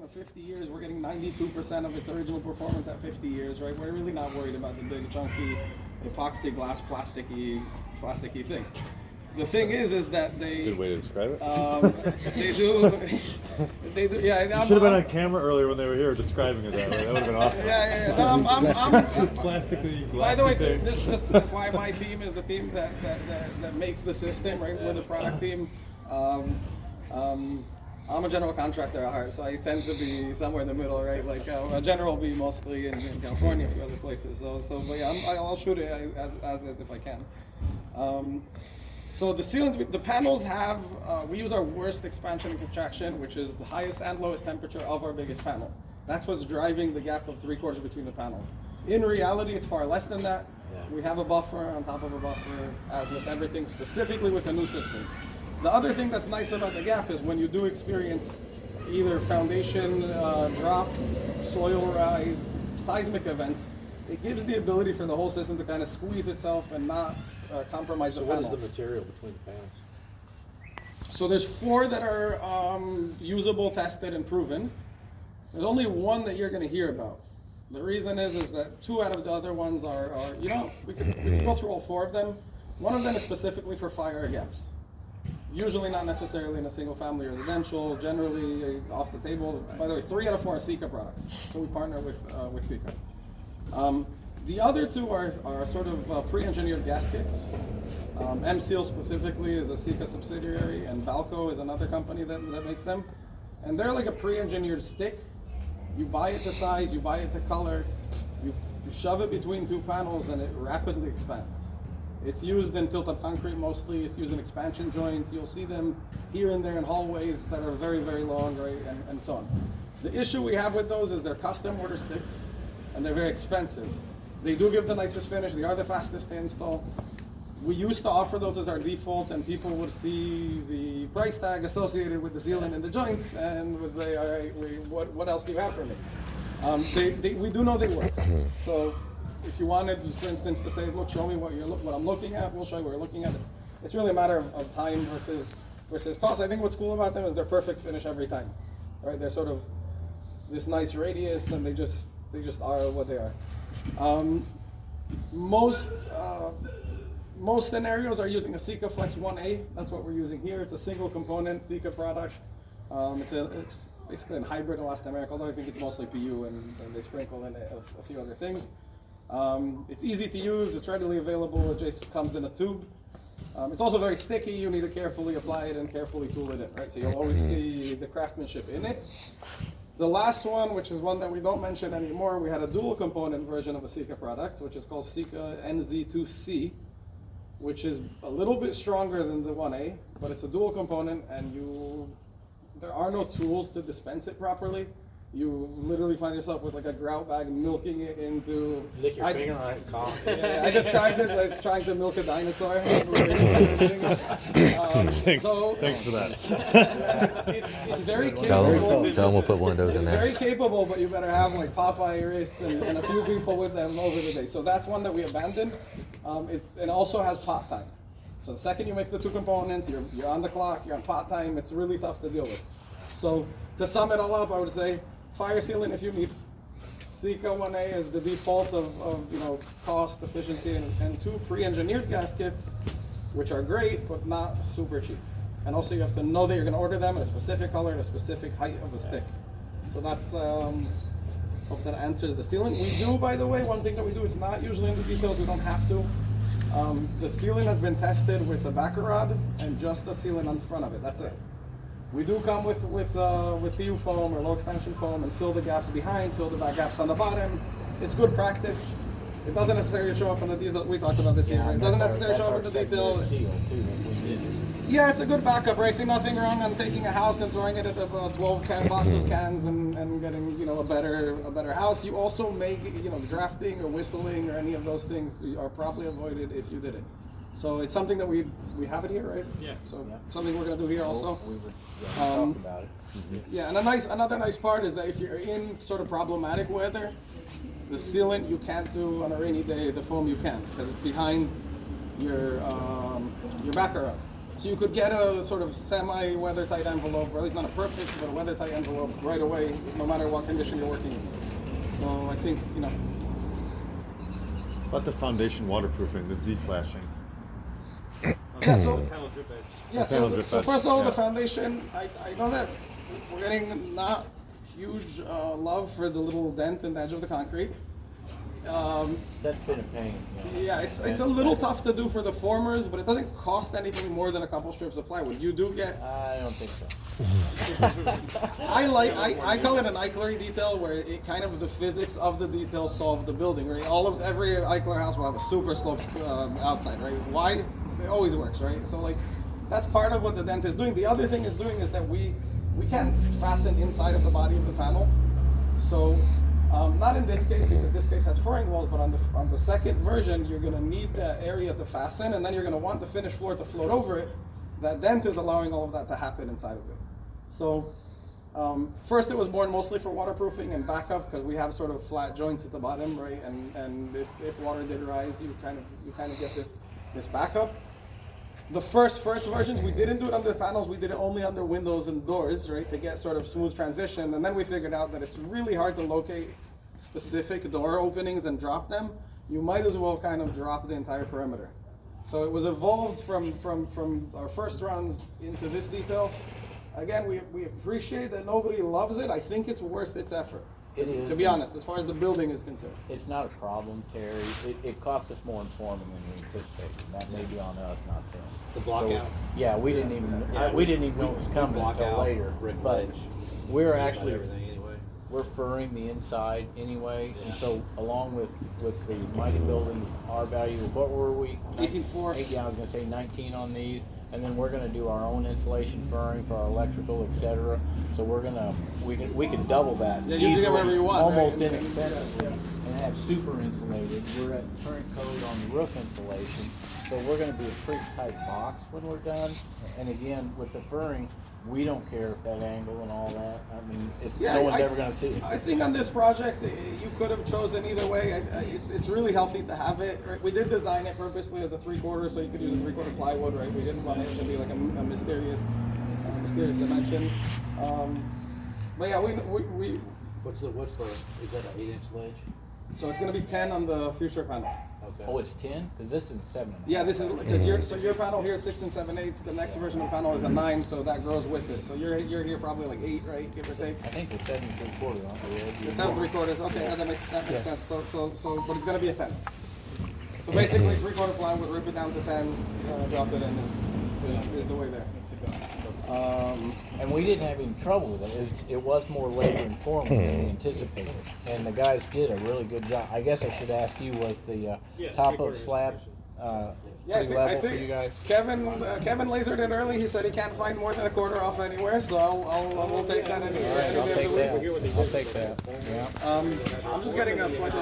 for 50 years. We're getting 92% of its original performance at 50 years, right? We're really not worried about the big, chunky, epoxy glass, plasticky thing. The thing is that they. Good way to describe it. They do. They do. Yeah. You should have been on camera earlier when they were here describing it that way. That would have been awesome. Yeah. No, I'm Plastically, glassy by the way, thing. this is just why my team is the team that makes the system, right? We're the product team. I'm a general contractor at heart, so I tend to be somewhere in the middle, right? Like a general will be mostly in California, a few other places. So but yeah, I'll shoot it as if I can. So the sealants, the panels have, we use our worst expansion and contraction, which is the highest and lowest temperature of our biggest panel. That's what's driving the gap of 3/4 between the panel. In reality, it's far less than that. Yeah. We have a buffer on top of a buffer, as with everything, specifically with the new system. The other thing that's nice about the gap is when you do experience either foundation drop, soil rise, seismic events, it gives the ability for the whole system to kind of squeeze itself and not compromise the panel. So what is the material between the panels? So there's 4 that are usable, tested, and proven. There's only 1 that you're going to hear about. The reason is that 2 out of the other ones are we can go through all 4 of them. One of them is specifically for fire gaps. Usually not necessarily in a single family residential, generally off the table. By the way, 3 out of 4 are Sika products. So we partner with Sika. The other 2 are sort of pre-engineered gaskets. M-Seal specifically is a Sika subsidiary, and Balco is another company that makes them. And they're like a pre-engineered stick. You buy it to size, you buy it to color, you shove it between 2 panels, and it rapidly expands. It's used in tilt-up concrete mostly. It's used in expansion joints. You'll see them here and there in hallways that are very, very long, right, and so on. The issue we have with those is they're custom order sticks, and they're very expensive. They do give the nicest finish. They are the fastest to install. We used to offer those as our default, and people would see the price tag associated with the sealant in the joints and would say, all right, what else do you have for me? We do know they work. So if you wanted, for instance, to say, look, show me what I'm looking at, we'll show you what you're looking at. It's really a matter of time versus cost. I think what's cool about them is they're perfect finish every time, right? They're sort of this nice radius, and they just are what they are. Most scenarios are using a Sika Flex 1A. That's what we're using here. It's a single component Sika product. It's basically a hybrid elastomeric, although I think it's mostly PU, and they sprinkle in a few other things. It's easy to use, it's readily available, it just comes in a tube. It's also very sticky, you need to carefully apply it and carefully tool it in, right? So you'll always see the craftsmanship in it. The last one, which is one that we don't mention anymore, we had a dual component version of a Sika product, which is called Sika NZ2C, which is a little bit stronger than the 1A, but it's a dual component, and there are no tools to dispense it properly. You literally find yourself with like a grout bag milking it into. Lick your finger on it, cough. Yeah, I described it as trying to milk a dinosaur. Thanks for that. It's very capable. Tell them we'll put one of those in It's there. very capable, but you better have like Popeye wrists and a few people with them over the day. So that's one that we abandoned. It also has pot time. So the second you mix the 2 components, you're on the clock, you're on pot time. It's really tough to deal with. So to sum it all up, I would say fire sealant if you need. Sika 1A is the default of cost, efficiency, and 2 pre-engineered gaskets, which are great but not super cheap. And also you have to know that you're going to order them in a specific color and a specific height of a stick. So that's hope that answers the sealant. We do, by the way, one thing that we do, it's not usually in the details, we don't have to. The sealant has been tested with a backer rod and just the sealant on the front of it. That's it. We do come with PU foam or low expansion foam and fill the gaps behind, fill the back gaps on the bottom. It's good practice. It doesn't necessarily show up in the detail. We talked about this here. Right? It doesn't necessarily show up in the detail. Yeah, it's a good backup, right? See nothing wrong on taking a house and throwing it at a 12-can box of cans and getting a better house. You also make drafting or whistling or any of those things are probably avoided if you did it. So it's something that we have it here, right? Yeah. So something we're gonna do here also. We were talking about it. Yeah, and another nice part is that if you're in sort of problematic weather, the sealant you can't do on a rainy day. The foam you can because it's behind your backer rod. So you could get a sort of semi-weather tight envelope, or at least not a perfect, but a weather tight envelope right away, no matter what condition you're working in. So I think, you know, About the foundation waterproofing, the Z flashing. yeah, so, Panel drip edge. yeah, The panel so, drip so edge, first of all, the yeah. foundation, I know that we're getting not huge love for the little dent in the edge of the concrete. That's been a pain, you know. Yeah, it's a little tough to do for the formers, but it doesn't cost anything more than a couple strips of plywood. You do get, I don't think so. I call it an Eichler detail, where it kind of the physics of the detail solve the building, right? Every Eichler house will have a super sloped outside, right? Wide, it always works, right? So like, that's part of what the dent is doing. The other thing is doing is that we can't fasten inside of the body of the panel, so. Not in this case, because this case has furring walls, but on the second version, you're gonna need that area to fasten, and then you're gonna want the finished floor to float over it. That dent is allowing all of that to happen inside of it. So, first it was born mostly for waterproofing and backup, because we have sort of flat joints at the bottom, right? And if water did rise, you kind of get this backup. The first versions, we didn't do it under panels, we did it only under windows and doors, right, to get sort of smooth transition. And then we figured out that it's really hard to locate specific door openings and drop them. You might as well kind of drop the entire perimeter. So it was evolved from our first runs into this detail. Again, we appreciate that nobody loves it. I think it's worth its effort. It is. To be honest, as far as the building is concerned. It's not a problem, Terry. It cost us more in forming than we anticipated. That may be on us, not them. The block out. Yeah, we didn't even, Yeah, we didn't even know it was we coming block until out later. brick But ledge. we're About actually, everything anyway. we're furring the inside anyway. And so along with the Mighty building, our value, what were we? 18.4. Yeah, I was gonna say 19 on these. And then we're gonna do our own insulation furring for our electrical, et cetera. So we can double that. Yeah, you can do easily, whatever you want, right? almost And- inexpensively, yeah. and have super insulated. We're at current code on the roof insulation, so we're gonna be a pretty tight box when we're done. And again, with the furring, we don't care if that angle and all that. I mean, no one's ever gonna see it. I think on this project, you could have chosen either way. It's really healthy to have it. Right? We did design it purposely as a 3/4, so you could use a 3/4 plywood, right? We didn't want it to be like a mysterious dimension. But yeah, we What's the, is that an 8-inch ledge? so it's gonna be 10 on the future panel. Okay. Oh, it's 10? Cause this is 7.5. Yeah, this is because your panel here is 6 7/8. The next version of the panel is a 9, so that grows with it. So you're here probably like 8, right? Give or take. I think we're 7 3/4, aren't we? Ed? The 7 3/4. Okay, yeah, that makes sense. So, but it's gonna be a 10. So basically, 3/4 plywood, rip it down to 10s, drop it in is the way there. And we didn't have any trouble with it. It was more labor informed than we anticipated. And the guys did a really good job. I guess I should ask you, was the top of slab Yeah, pretty level for you guys? Kevin lasered it early. He said he can't find more than a quarter off anywhere, so we'll take that any All right, day I'll of the take week. that. I'll take that. Yeah. I'm just getting a sweat.